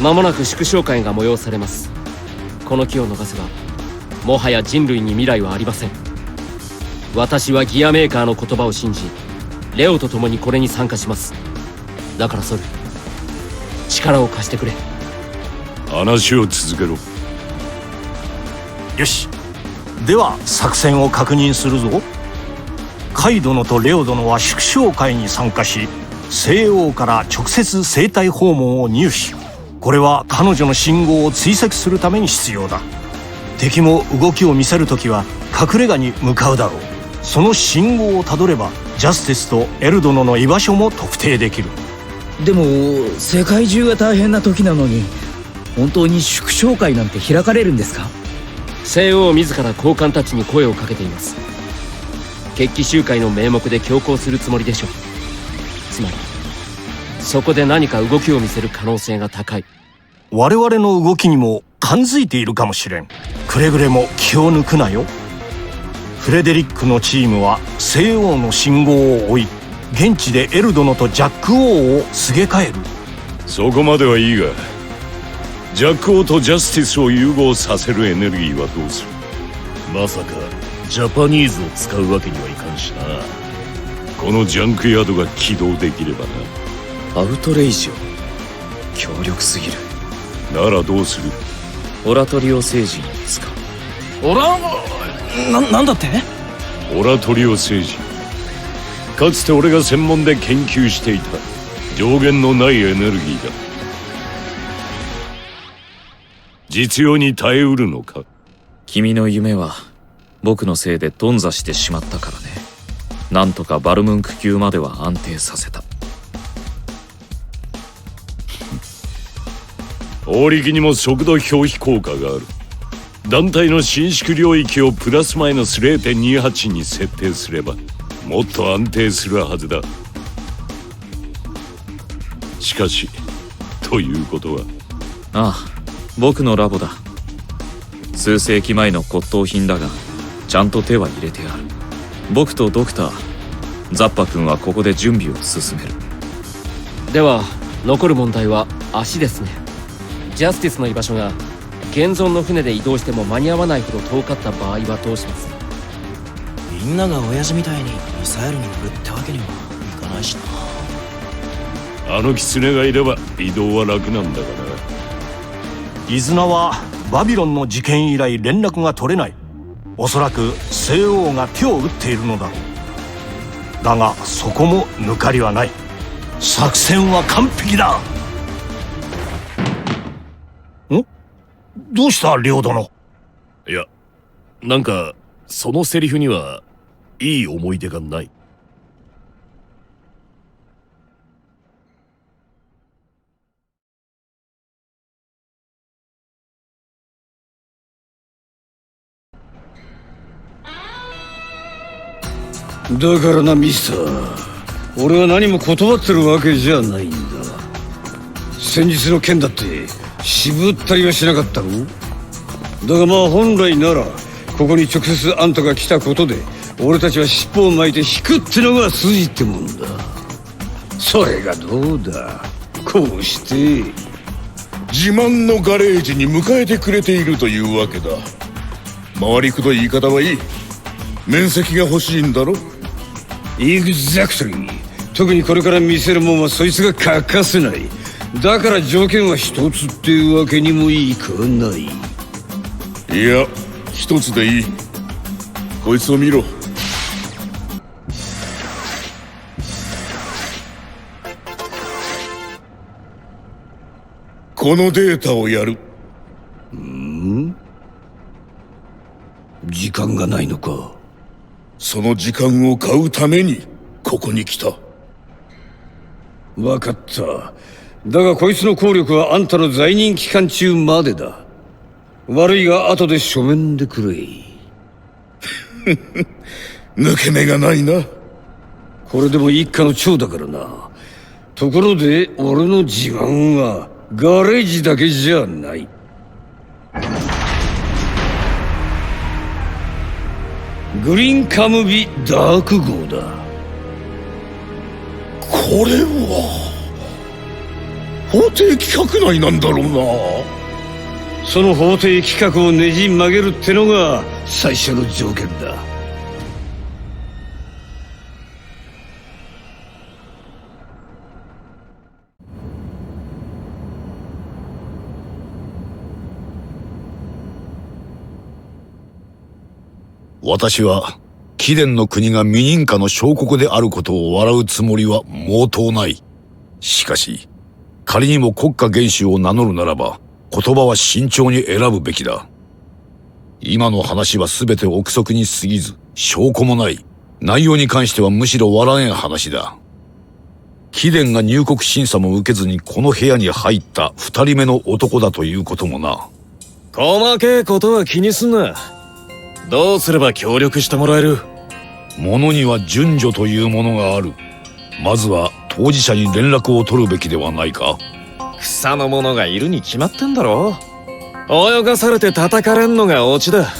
間もなく祝勝会が催されます。この機を逃せばもはや人類に未来はありません。私はギアメーカーの言葉を信じ、レオと共にこれに参加します。だからソル、力を貸してくれ。話を続けろ。よし、では作戦を確認するぞ。カイ殿とレオ殿は祝勝会に参加し、西欧から直接生体訪問を入手。これは彼女の信号を追跡するために必要だ。敵も動きを見せるときは隠れ家に向かうだろう。その信号をたどればジャスティスとエル殿の居場所も特定できる。でも世界中が大変な時なのに、本当に祝勝会なんて開かれるんですか？西欧自ら高官たちに声をかけています。決起集会の名目で強行するつもりでしょう。つまりそこで何か動きを見せる可能性が高い。我々の動きにも感づいているかもしれん。くれぐれも気を抜くなよ。フレデリックのチームは西欧の信号を追い、現地でエル殿とジャック王をすげ替える。そこまではいいが、ジャック王とジャスティスを融合させるエネルギーはどうする？まさかジャパニーズを使うわけにはいかんしな。このジャンクヤードが起動できればアウトレイジオ、強力すぎる。な。ならどうする？オラトリオ星人を使う。なんだって？オラトリオ星人。かつて俺が専門で研究していた上限のないエネルギーだ。実用に耐えうるのか？君の夢は僕のせいで頓挫してしまったからね。なんとかバルムンク級までは安定させた。大力にも速度表皮効果がある。団体の伸縮領域をプラスマイナス 0.28 に設定すればもっと安定するはずだ。しかしということは、ああ、僕のラボだ。数世紀前の骨董品だがちゃんと手は入れてある。僕とドクターザッパ君はここで準備を進める。では残る問題は足ですね。ジャスティスの居場所が現存の船で移動しても間に合わないほど遠かった場合はどうします？みんなが親父みたいにミサイルに乗るってわけにもいかないしな。あの狐がいれば移動は楽なんだがな。イズナはバビロンの事件以来連絡が取れない。おそらく西欧が手を打っているのだろう。だがそこも抜かりはない。作戦は完璧だ。どうしたレオ殿？いや、なんかそのセリフにはいい思い出がない。だからなミスター、俺は何も断ってるわけじゃないんだ。先日の件だって渋ったりはしなかったろ。だがまあ本来ならここに直接あんたが来たことで俺たちは尻尾を巻いて引くってのが筋ってもんだ。それがどうだ、こうして自慢のガレージに迎えてくれているというわけだ。回りくどい言い方はいい。面積が欲しいんだろ。エグザクトリー。特にこれから見せるもんはそいつが欠かせない。だから条件は一つっていうわけにもいかない。いや、一つでいい。こいつを見ろ。このデータをやる。時間がないのか。その時間を買うためにここに来た。分かった。だがこいつの効力はあんたの在任期間中までだ。悪いが後で書面でくれ。抜け目がないな。これでも一家の長だからな。ところで俺の自慢はガレージだけじゃない。グリーンカムビダーク号だ。これは法廷規格内なんだろうな。その法廷規格をねじ曲げるってのが最初の条件だ。私は貴殿の国が未認可の小国であることを笑うつもりは毛頭ない。しかし仮にも国家元首を名乗るならば言葉は慎重に選ぶべきだ。今の話は全て憶測に過ぎず証拠もない。内容に関してはむしろ笑えん話だ。貴殿が入国審査も受けずにこの部屋に入った二人目の男だということもな。細けいことは気にすんな。どうすれば協力してもらえる？物には順序というものがある。まずは当事者に連絡を取るべきではないか。草の者がいるに決まってんだろ。泳がされて叩かれんのがオチだ。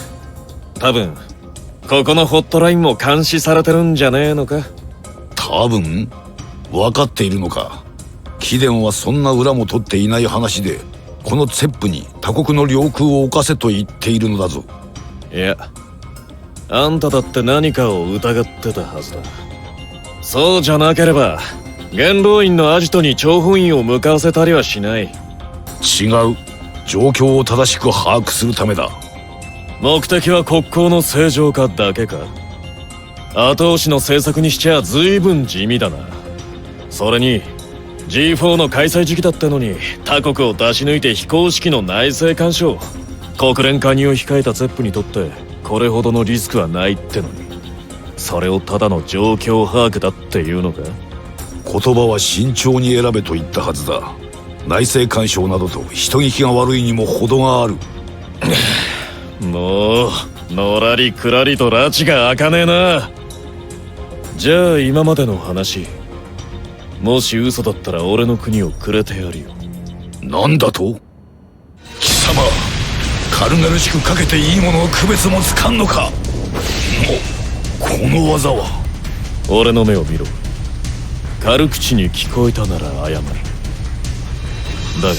多分ここのホットラインも監視されてるんじゃねえのか。多分？分かっているのか。貴殿はそんな裏も取っていない話でこのツェップに他国の領空を侵せと言っているのだぞ。いや、あんただって何かを疑ってたはずだ。そうじゃなければ元老院のアジトに張本院を向かわせたりはしない。違う。状況を正しく把握するためだ。目的は国交の正常化だけか。後押しの政策にしちゃ随分地味だな。それに G4 の開催時期だったのに他国を出し抜いて非公式の内政干渉、国連加入を控えたツェップにとってこれほどのリスクはないってのに、それをただの状況把握だっていうのか。言葉は慎重に選べと言ったはずだ。内政干渉などと人聞きが悪いにも程がある。もうのらりくらりと拉致が開かねえな。じゃあ今までの話、もし嘘だったら俺の国をくれてやるよ。なんだと？貴様、軽々しくかけていいものを区別もつかんのか。この技は。俺の目を見ろ。軽口に聞こえたなら謝る。だが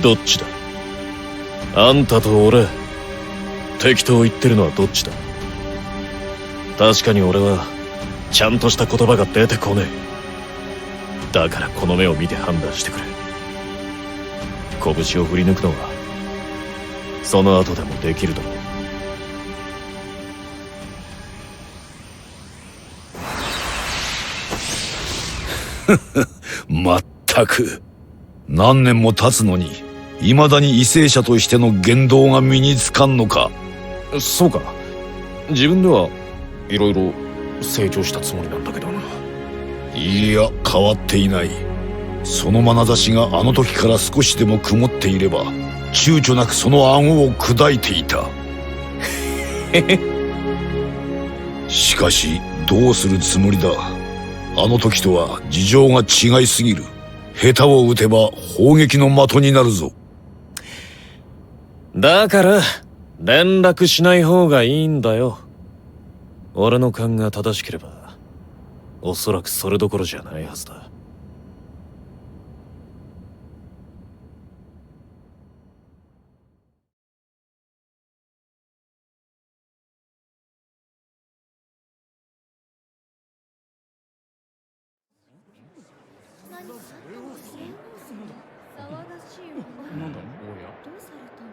どっちだ？あんたと俺、適当言ってるのはどっちだ？確かに俺はちゃんとした言葉が出てこねえ。だからこの目を見て判断してくれ。拳を振り抜くのはその後でもできるだろう。まったく何年も経つのに未だに為政者としての言動が身につかんのか。そうか。自分ではいろいろ成長したつもりなんだけどな。いや、変わっていない。その眼差しがあの時から少しでも曇っていれば躊躇なくその顎を砕いていた。しかしどうするつもりだ。あの時とは事情が違いすぎる。下手を打てば砲撃の的になるぞ。だから連絡しない方がいいんだよ。俺の勘が正しければおそらくそれどころじゃないはずだ。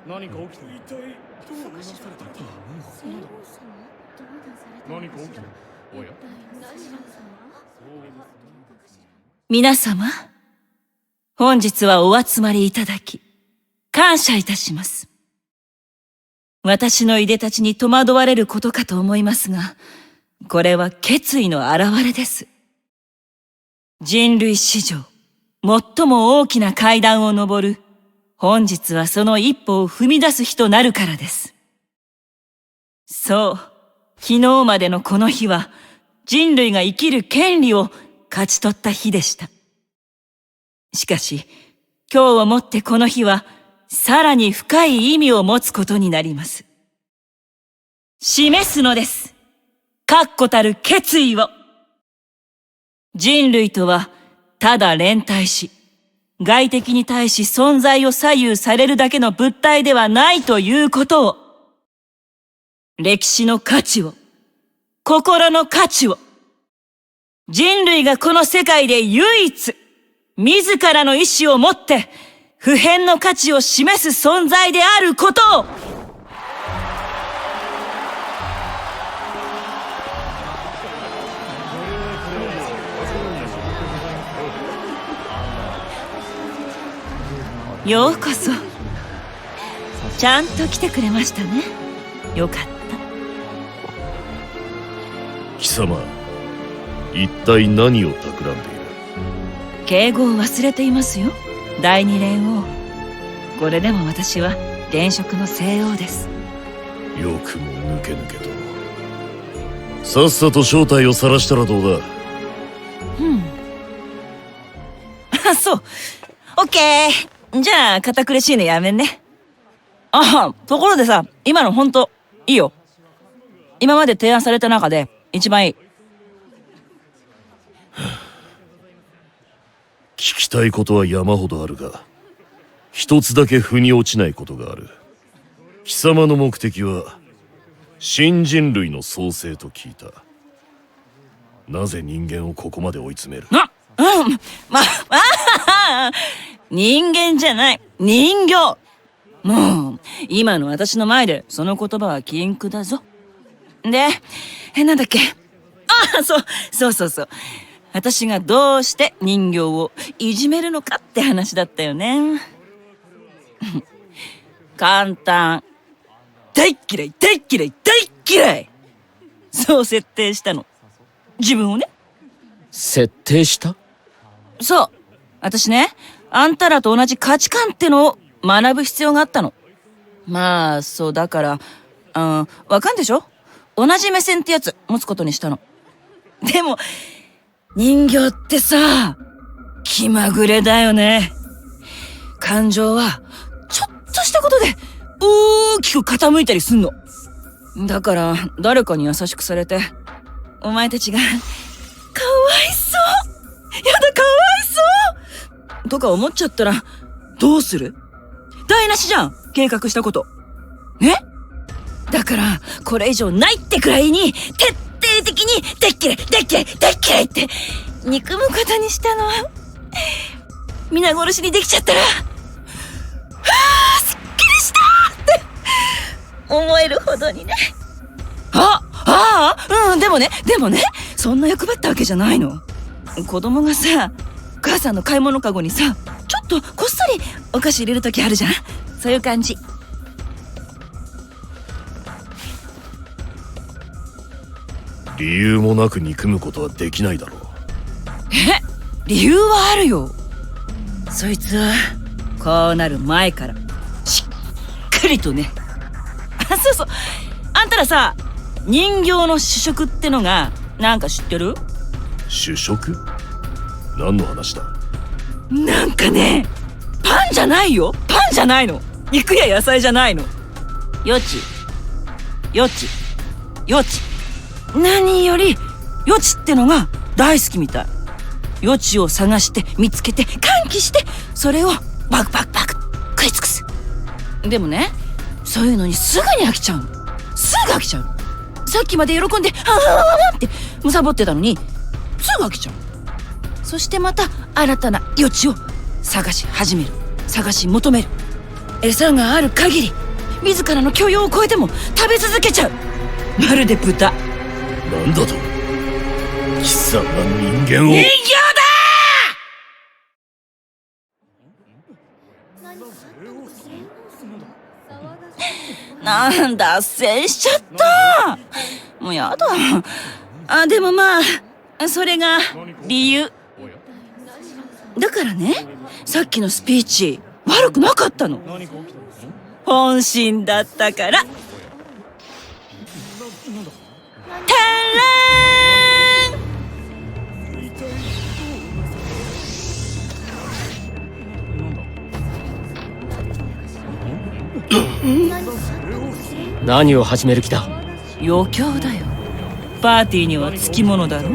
何か起きた。一体どう流されたのか。何か起きた。おや。皆様、本日はお集まりいただき感謝いたします。私のいでたちに戸惑われることかと思いますが、これは決意の表れです。人類史上最も大きな階段を上る本日はその一歩を踏み出す日となるからです。そう、昨日までのこの日は人類が生きる権利を勝ち取った日でした。しかし、今日をもってこの日はさらに深い意味を持つことになります。示すのです。確固たる決意を。人類とはただ連帯し、外敵に対し存在を左右されるだけの物体ではないということを、歴史の価値を、心の価値を、人類がこの世界で唯一、自らの意志を持って、不変の価値を示す存在であることを、ようこそ。ちゃんと来てくれましたね。よかった。貴様、一体何を企んでいる？敬語を忘れていますよ、第二霊王。これでも私は現職の聖王です。よくも抜け抜けと。さっさと正体を晒したらどうだ？あ、そう。オッケー。じゃあ、堅苦しいのやめんね。あ、ところでさ、今のほんと、いいよ。今まで提案された中で、一番いい。聞きたいことは山ほどあるが、一つだけ腑に落ちないことがある。貴様の目的は、新人類の創生と聞いた。なぜ人間をここまで追い詰める？人間じゃない、人形。もう、今の私の前でその言葉は禁句だぞ。で、なんだっけ。そう。私がどうして人形をいじめるのかって話だったよね。簡単。大っ嫌い。そう設定したの。自分をね。設定した？そう。私ね、あんたらと同じ価値観ってのを学ぶ必要があったの。まあ、そうだから、わかんでしょ？同じ目線ってやつ持つことにしたの。でも、人形ってさ、気まぐれだよね。感情は、ちょっとしたことで、大きく傾いたりすんの。だから、誰かに優しくされて、お前たちが、かわいそうやだ、かわいそうとか思っちゃったら、どうする？台無しじゃん、計画したこと。ね？だから、これ以上ないってくらいに、徹底的に、でっ嫌いって、憎むことにしたの。皆殺しにできちゃったら、すっきりしたって思えるほどにね。でもね、そんな欲張ったわけじゃないの。子供がさ、母さんの買い物かごにさ、ちょっとこっそりお菓子入れるときあるじゃん。そういう感じ。理由もなく憎むことはできないだろう。理由はあるよ。そいつはこうなる前からしっかりとね。そう、あんたらさ、人形の主食ってのがなんか知ってる？主食？何の話だ？なんかね、パンじゃないよ。パンじゃないの。肉や野菜じゃないの。よち。何よりよちってのが大好きみたい。よちを探して見つけて歓喜して、それをバク食い尽くす。でもね、そういうのにすぐに飽きちゃうの。さっきまで喜んでってむさぼってたのに、すぐ飽きちゃう。そしてまた新たな余地を探し求める。餌がある限り、自らの許容を超えても食べ続けちゃう。まるで豚。なんだと？貴様人間を。人形だ！なんだ、脱線しちゃった。もうやだ。でもまあ、それが理由。だからね、さっきのスピーチ悪くなかったの。本心だったから。たらーん。何を始める気だ？余興だよ。パーティーにはつきものだろ。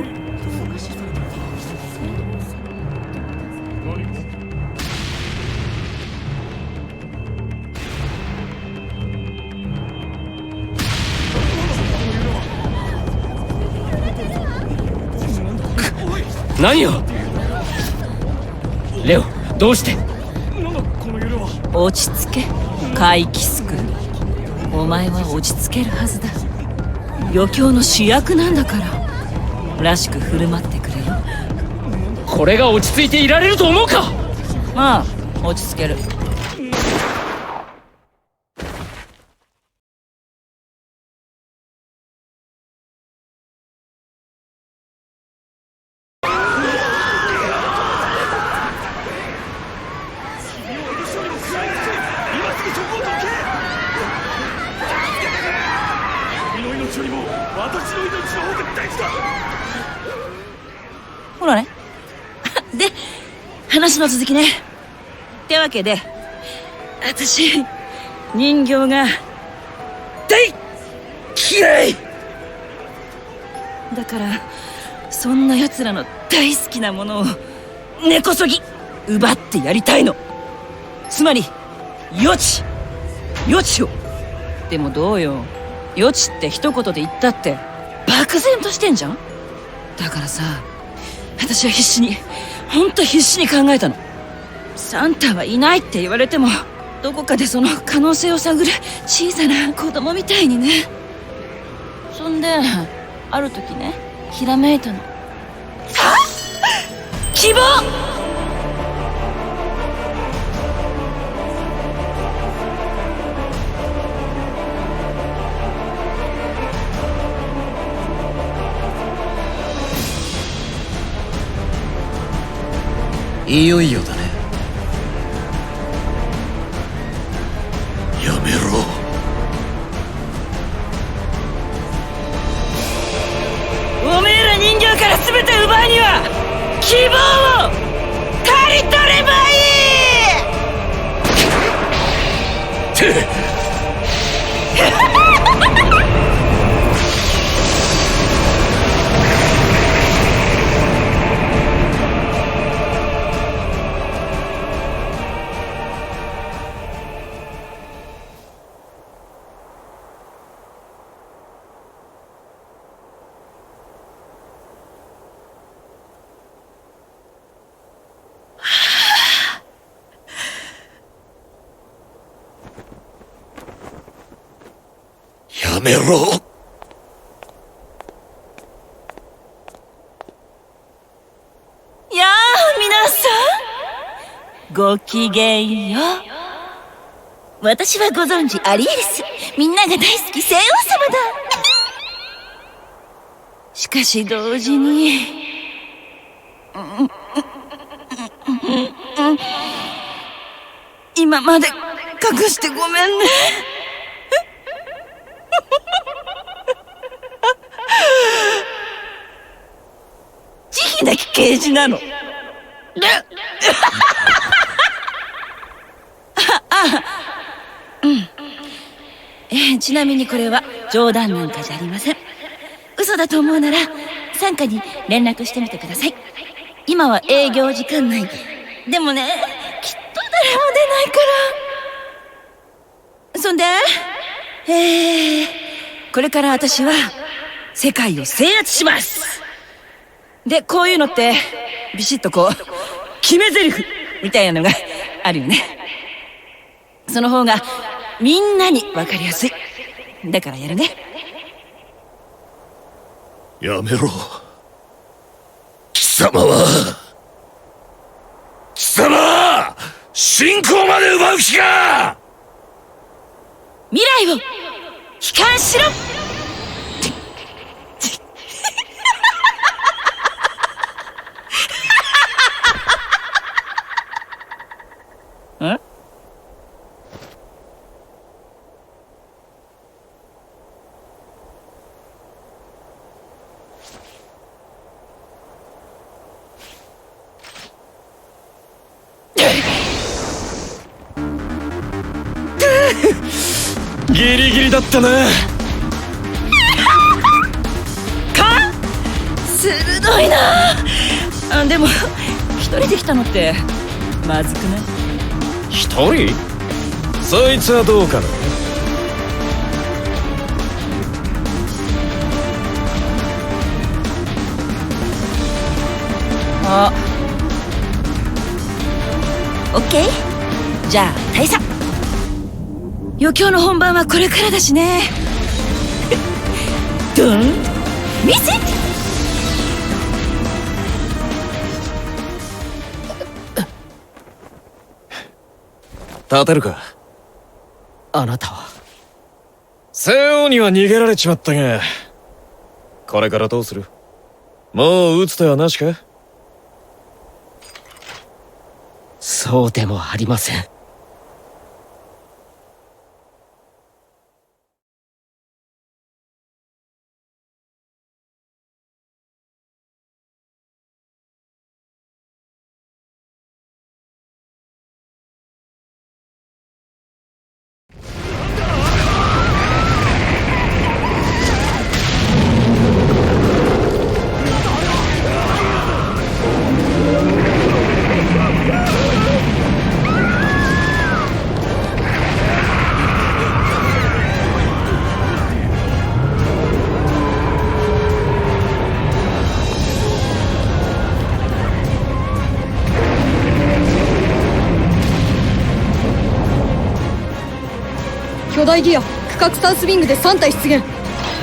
何を。レオ、どうして。落ち着け、カイキス君。お前は落ち着けるはずだ。余興の主役なんだから、らしく振る舞ってくれよ。これが落ち着いていられると思うか。まあ落ち着ける。ほらね。で、話の続きね。ってわけで、私、人形が大嫌いだから、そんな奴らの大好きなものを根こそぎ奪ってやりたいの。つまり余地を。でもどうよ、余地って一言で言ったって漠然としてんじゃん。だからさ、私はほんと必死に考えたの。サンタはいないって言われても、どこかでその可能性を探る小さな子供みたいにね。そんである時ね、ひらめいたの。希望。いよいよだね。やめろ。おめえら人形から全て奪うには希望を刈り取ればいい。やめろ。やあ皆さん、ごきげんよう。私はご存知アリエリス、みんなが大好き聖王様だ。しかし同時に今まで隠してごめんね。慈悲なき刑事なの。ちなみにこれは冗談なんかじゃありません。嘘だと思うなら傘下に連絡してみてください。今は営業時間内でもね、きっと誰も出ないから。そんでこれから私は世界を制圧します。で、こういうのってビシッとこう決め台詞みたいなのがあるよね。その方がみんなに分かりやすい。だからやるね。やめろ。貴様信仰まで奪う気か。未来を悲観しろ。ん？ギリギリだったな。鋭いな。でも一人で来たのってまずくない？一人？そいつはどうかな。オッケー。じゃあ大佐、余興の本番はこれからだしね。ドン見せ。立てるか。あなたは西欧には逃げられちまったが、これからどうする？もう撃つ手はなしか？そうでもありません。巨大ギア区画3スイングで3体出現。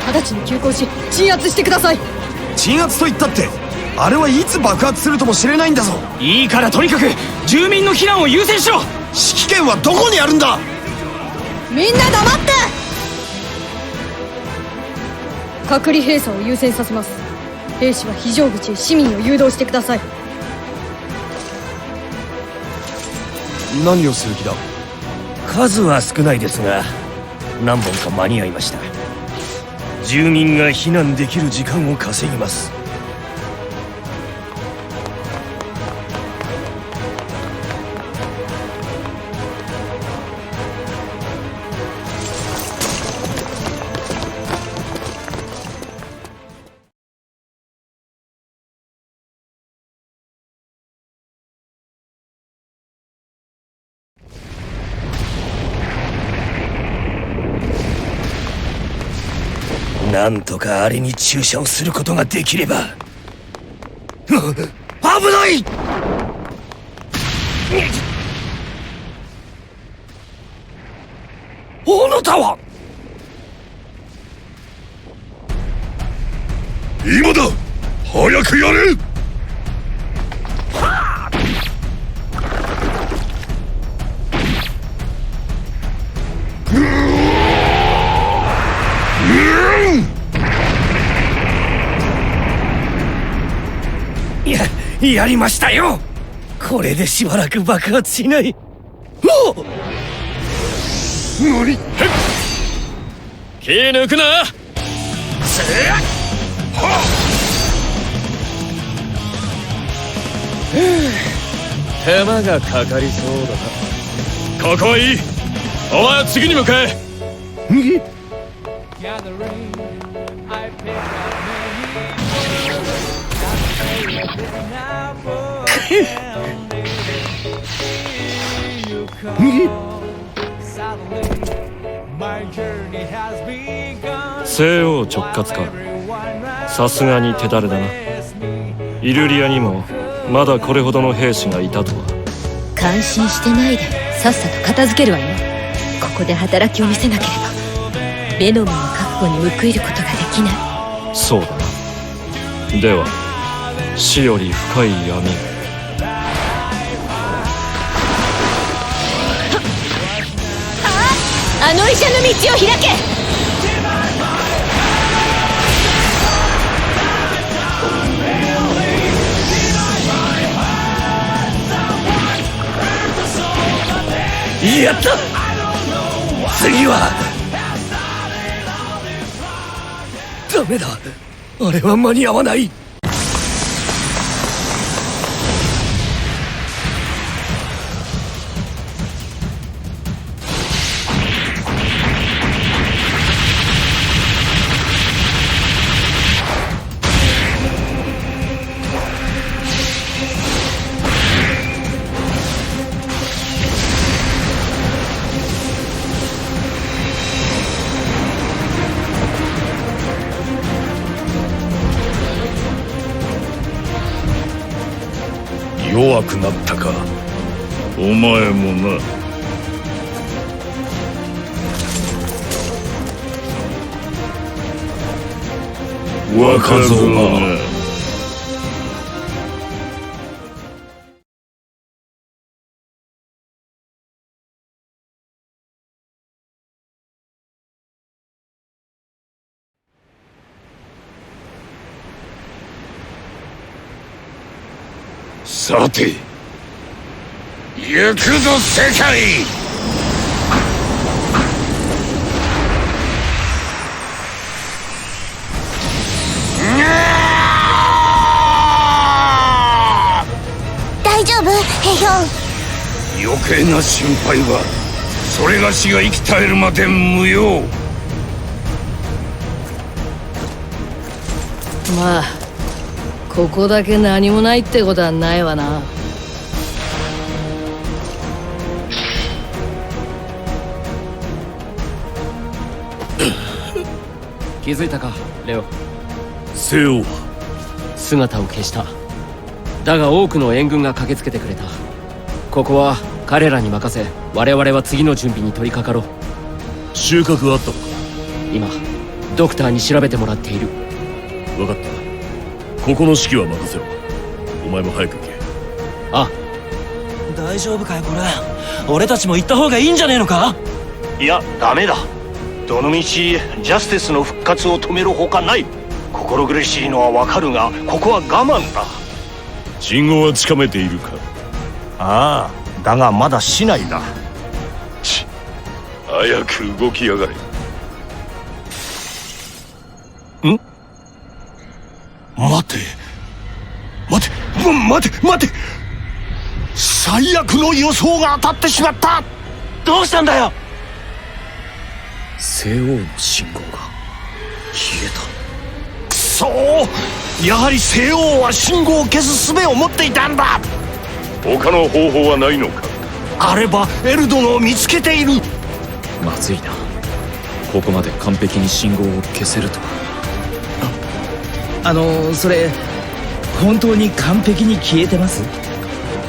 直ちに急行し鎮圧してください。鎮圧と言ったってあれはいつ爆発するともしれないんだぞ。いいからとにかく住民の避難を優先しろ。指揮権はどこにあるんだ。みんな黙って。隔離閉鎖を優先させます。兵士は非常口へ市民を誘導してください。何をする気だ。数は少ないですが何本か間に合いました。住民が避難できる時間を稼ぎます。なんとかあれに注射をすることができれば。危ない。大野タワー、今だ。早くやれ。やりましたよ。これでしばらく爆発しない。何？気抜くな。手間がかかりそうだな。ここはいい。お前は次に向かえ。西欧直轄か。さすがに手だれだな。イルリアにもまだこれほどの兵士がいたとは。感心してないでさっさと片付けるわよ。ここで働きを見せなければベノムの覚悟に報いることができない。そうだな。では死より深い闇。あの医者の道を開け。やった。次はダメだ。あれは間に合わない。弱くなったか。お前もな。若造が。さて行くぞ世界。大丈夫ヘヒョン。余計な心配はそれがしが生き絶えるまで無用。まあここだけ何もないってことはないわな。気づいたかレオ。西欧は姿を消した。だが多くの援軍が駆けつけてくれた。ここは彼らに任せ、我々は次の準備に取り掛かろう。収穫はあったのか。今ドクターに調べてもらっている。分かった。ここの指揮は任せろ。お前も早く行け。あ。大丈夫かいこれ。俺たちも行った方がいいんじゃねえのか。いやダメだ。どのみちジャスティスの復活を止めるほかない。心苦しいのはわかるが、ここは我慢だ。信号はつかめているか。ああ、だがまだ市内だ。早く動きやがれ。待て最悪の予想が当たってしまった。どうしたんだよ。西欧の信号が消えた。くそー、やはり西欧は信号を消す術を持っていたんだ。他の方法はないのか。あればエルドノを見つけている。まずいな。ここまで完璧に信号を消せるとは。それ本当に完璧に消えてます？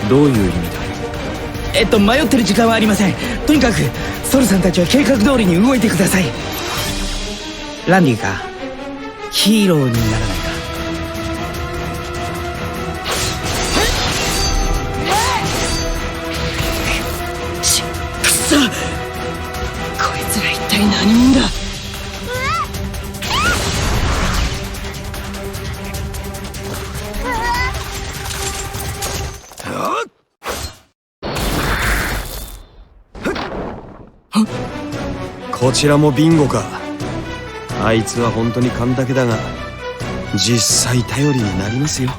どういう意味だ？迷ってる時間はありません。とにかくソルさんたちは計画通りに動いてください。ランディかヒーローにならないか。くそ、こいつら一体何者だ。こちらもビンゴか。あいつは本当に勘だけだが実際頼りになりますよ。